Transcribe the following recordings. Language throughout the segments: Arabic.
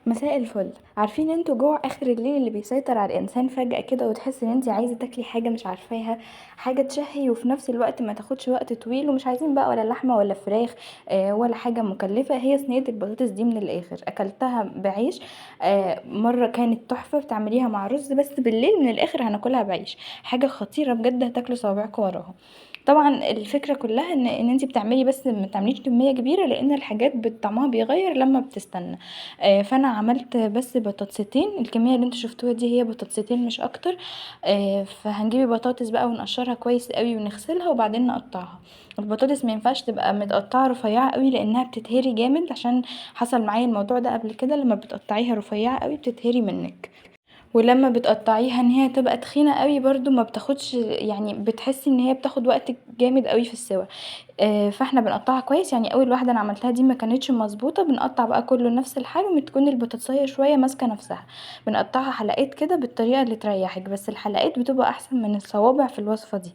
مساء الفل. عارفين انتوا جوع اخر الليل اللي بيسيطر على الانسان فجأة كده، وتحس ان انتي عايزة تاكلي حاجة مش عارفاها، حاجة تشهي وفي نفس الوقت ما تاخدش وقت طويل، ومش عايزين بقى ولا لحمة ولا فراخ ولا حاجة مكلفة. هي صينية البطاطس دي من الاخر اكلتها بعيش. مرة كانت تحفة، بتعمليها مع رز، بس بالليل من الاخر هناكلها بعيش. حاجة خطيرة بجد، هتاكلوا صوابعكم وراها. طبعا الفكرة كلها ان انتي بتعملي، بس ما تعمليش كمية كبيرة لان الحاجات طعمها بيغير لما بتستنى. فانا عملت بس بطاطستين، الكميه اللي انتوا شفتوها دي هي بطاطستين مش اكتر. فهنجيبي بطاطس بقى ونقشرها كويس قوي ونغسلها وبعدين نقطعها. البطاطس ما ينفعش تبقى متقطعه رفيعه قوي لانها بتتهري جامد، عشان حصل معايا الموضوع ده قبل كده، لما بتقطعيها رفيعه قوي بتتهري منك. ولما بتقطعيها ان هي تبقى تخينه قوي برضو ما بتاخدش، يعني بتحسي ان هي بتاخد وقت جامد قوي في السوا. فاحنا بنقطعها كويس، يعني اول واحده انا عملتها دي ما كانتش مظبوطه، بنقطع بقى كله نفس الحجم، تكون البطاطسيه شويه ماسكه نفسها. بنقطعها حلقات كده بالطريقه اللي تريحك، بس الحلقات بتبقى احسن من الصوابع في الوصفه دي.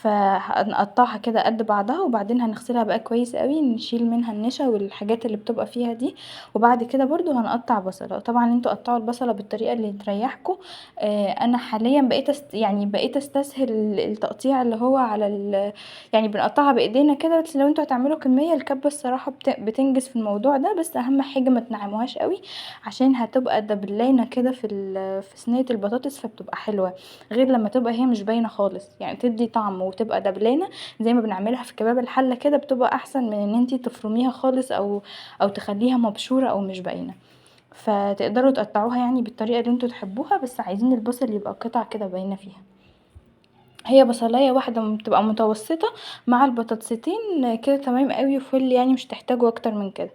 فهنقطعها كده قد بعضها، وبعدين هنغسلها بقى كويس قوي، نشيل منها النشا والحاجات اللي بتبقى فيها دي. وبعد كده برضو هنقطع بصله، طبعا انتوا قطعوا البصله بالطريقه اللي تريحكم. انا حاليا يعني بقيت استسهل التقطيع اللي هو على يعني بنقطعها بايدينا كده، بس لو انتوا هتعملوا كميه الكبه الصراحه بتنجز في الموضوع ده، بس اهم حاجه ما تنعموهاش قوي، عشان هتبقى دبلانه كده في صينيه البطاطس، فبتبقى حلوه. غير لما تبقى هي مش باينه خالص، يعني تدي طعم وتبقى دبلانه زي ما بنعملها في كباب الحله كده، بتبقى احسن من ان انتي تفرميها خالص او تخليها مبشوره او مش باينه. فتقدروا تقطعوها يعني بالطريقه اللي انتوا تحبوها، بس عايزين البصل يبقى قطع كده باينه فيها. هي بصلايه واحده بتبقى متوسطه مع البطاطستين كده تمام قوي وفل، يعني مش تحتاجوا اكتر من كده.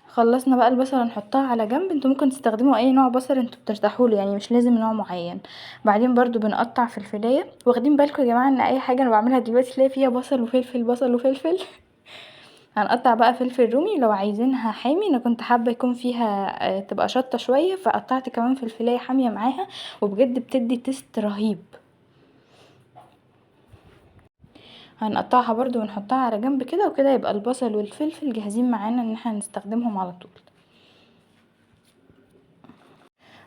خلصنا بقى البصله نحطها على جنب، انتوا ممكن تستخدموا اي نوع بصل انتوا بترتاحوا له، يعني مش لازم نوع معين. بعدين برضو بنقطع فلفلايه، واخدين بالكم يا جماعه ان اي حاجه انا بعملها دلوقتي تلاقي فيها بصل وفلفل بصل وفلفل. هنقطع بقى فلفل رومي لو عايزينها حامي، انا كنت حابه يكون فيها تبقى شطه شويه، فقطعت كمان فلفلايه حاميه معاها، وبجد بتدي تيست رهيب. هنقطعها برضو ونحطها على جنب كده، وكده يبقى البصل والفلفل جاهزين معانا ان احنا نستخدمهم على طول.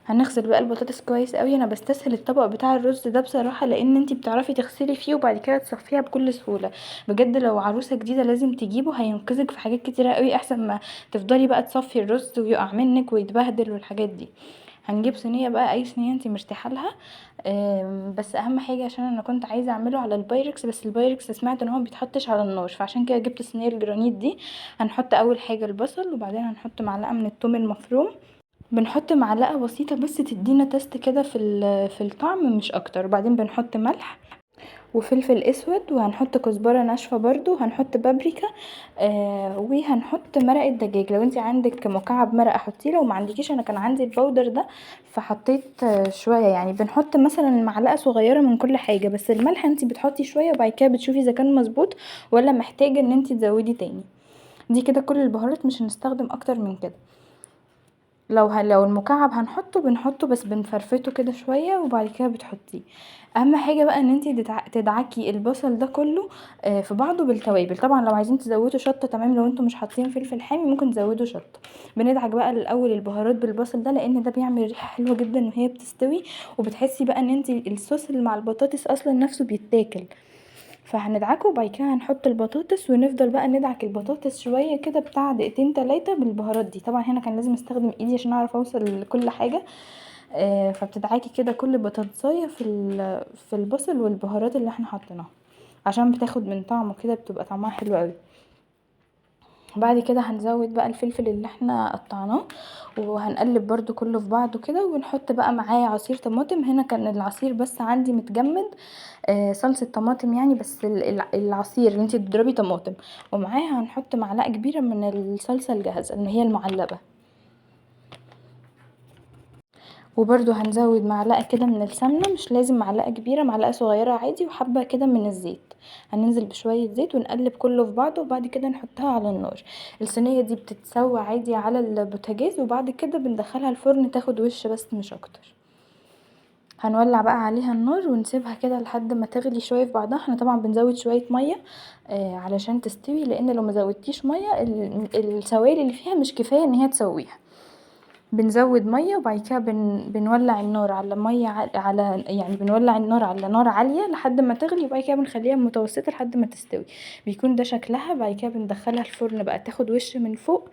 هنغسل بقى البطاطس كويس قوي، انا بستسهل الطبق بتاع الرز ده بصراحه، لان انتي بتعرفي تغسلي فيه وبعد كده تصفيها بكل سهوله. بجد لو عروسه جديده لازم تجيبه، هينقذك في حاجات كتيره قوي، احسن ما تفضلي بقى تصفي الرز ويقع منك ويتبهدل والحاجات دي. هنجيب صينيه بقى، اي صينيه انتي مرتاحه لها. بس اهم حاجه، عشان انا كنت عايزه اعمله على البايركس، بس البايركس سمعت ان هو بيتحطش على النار، فعشان كده جبت صينيه الجرانيت دي. هنحط اول حاجه البصل، وبعدين هنحط معلقه من الثوم المفروم. بنحط معلقة بسيطة بس تدينا تست كده في الطعم مش اكتر. وبعدين بنحط ملح وفلفل اسود، وهنحط كزبرة ناشفة برضو، هنحط بابريكا. وهنحط مرقة دجاج، لو انت عندك مكعب مرقة حطيه، لو ما عندكيش انا كان عندي البودر ده فحطيت شوية. يعني بنحط مثلا معلقة صغيرة من كل حاجة، بس الملح انت بتحطي شوية وبعد كده بتشوفي اذا كان مظبوط ولا محتاجة ان انت تزودي تاني. دي كده كل البهارات، مش هنستخدم اكتر من كده. لو المكعب هنحطه بنحطه، بس بنفرفته كده شوية وبعد كده بتحطيه. اهم حاجة بقى ان انتي تدعكي البصل ده كله في بعضه بالتوابل. طبعا لو عايزين تزودوا شطة تمام، لو انتوا مش حاطين فلفل حامي ممكن تزودوا شطة. بندعك بقى الاول البهارات بالبصل ده، لان ده بيعمل ريحة حلوة جدا وهي بتستوي، وبتحسي بقى ان انتي الصوص اللي مع البطاطس اصلا نفسه بيتاكل. فهندعكه وبعد كده هنحط البطاطس، ونفضل بقى ندعك البطاطس شويه كده بتاع دقيقتين 3 بالبهارات دي. طبعا هنا كان لازم استخدم ايدي عشان اعرف اوصل لكل حاجه. فبتدعكي كده كل بطاطسايه في البصل والبهارات اللي احنا حطيناها، عشان بتاخد من طعمه كده، بتبقى طعمها حلو قوي. بعد كده هنزود بقى الفلفل اللي احنا قطعناه، وهنقلب برضو كله في بعضه كده، ونحط بقى معاه عصير طماطم. هنا كان العصير بس عندي متجمد، صلصة طماطم يعني، بس العصير اللي انتي تضربي طماطم، ومعاها هنحط معلقة كبيرة من الصلصة الجاهزة اللي هي المعلبة. وبرضو هنزود معلقة كده من السمنة، مش لازم معلقة كبيرة، معلقة صغيرة عادي، وحبة كده من الزيت. هننزل بشوية زيت ونقلب كله في بعضه، وبعد كده نحطها على النار. الصينية دي بتتسوى عادي على البوتاجاز، وبعد كده بندخلها الفرن تاخد وش بس مش اكتر. هنولع بقى عليها النار ونسيبها كده لحد ما تغلي شويه في بعضها. احنا طبعا بنزود شويه ميه علشان تستوي، لان لو ما زودتيش ميه السوائل اللي فيها مش كفايه ان هي تسويها. بنزود ميه وبعد كده بنولع النار على ميه على يعني بنولع النار على نار عاليه لحد ما تغلي، وبعد كده بنخليها متوسطه لحد ما تستوي. بيكون ده شكلها. بعد كده بندخلها الفرن بقى تاخد وش من فوق،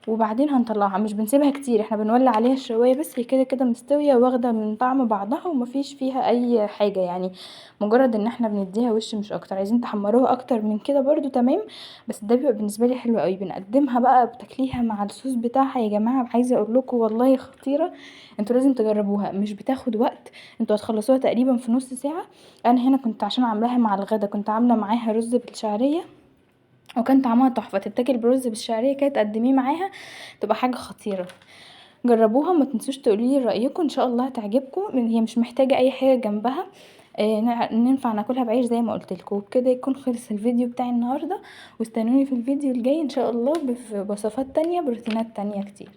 وبعدين هنطلعها. مش بنسيبها كتير، احنا بنولع عليها الشوايه بس، هي كده كده مستويه واخده من طعم بعضها ومفيش فيها اي حاجه يعني، مجرد ان احنا بنديها وش مش اكتر. عايزين تحمروها اكتر من كده برضو تمام، بس ده بيبقى بالنسبه لي حلو قوي. بنقدمها بقى بتاكليها مع الصوص بتاعها يا جماعه، عايزه اقول لكم والله خطيره. انتوا لازم تجربوها، مش بتاخد وقت، انتوا هتخلصوها تقريبا في نص ساعه. انا هنا كنت عشان عاملاها مع الغدا كنت عامله معاها رز بالشعريه، وكان طعمها تحفه. تتاكل برز بالشعريه كده تقدميه معاها تبقى حاجه خطيره. جربوها، ما تنسوش تقولي لي رايكم، ان شاء الله هتعجبكم. هي مش محتاجه اي حاجه جنبها، ننفع ناكلها بعيش زي ما قلت لكم. وبكده يكون خلص الفيديو بتاعي النهارده، واستنوني في الفيديو الجاي ان شاء الله بوصفات تانية بروتينات تانية كتير.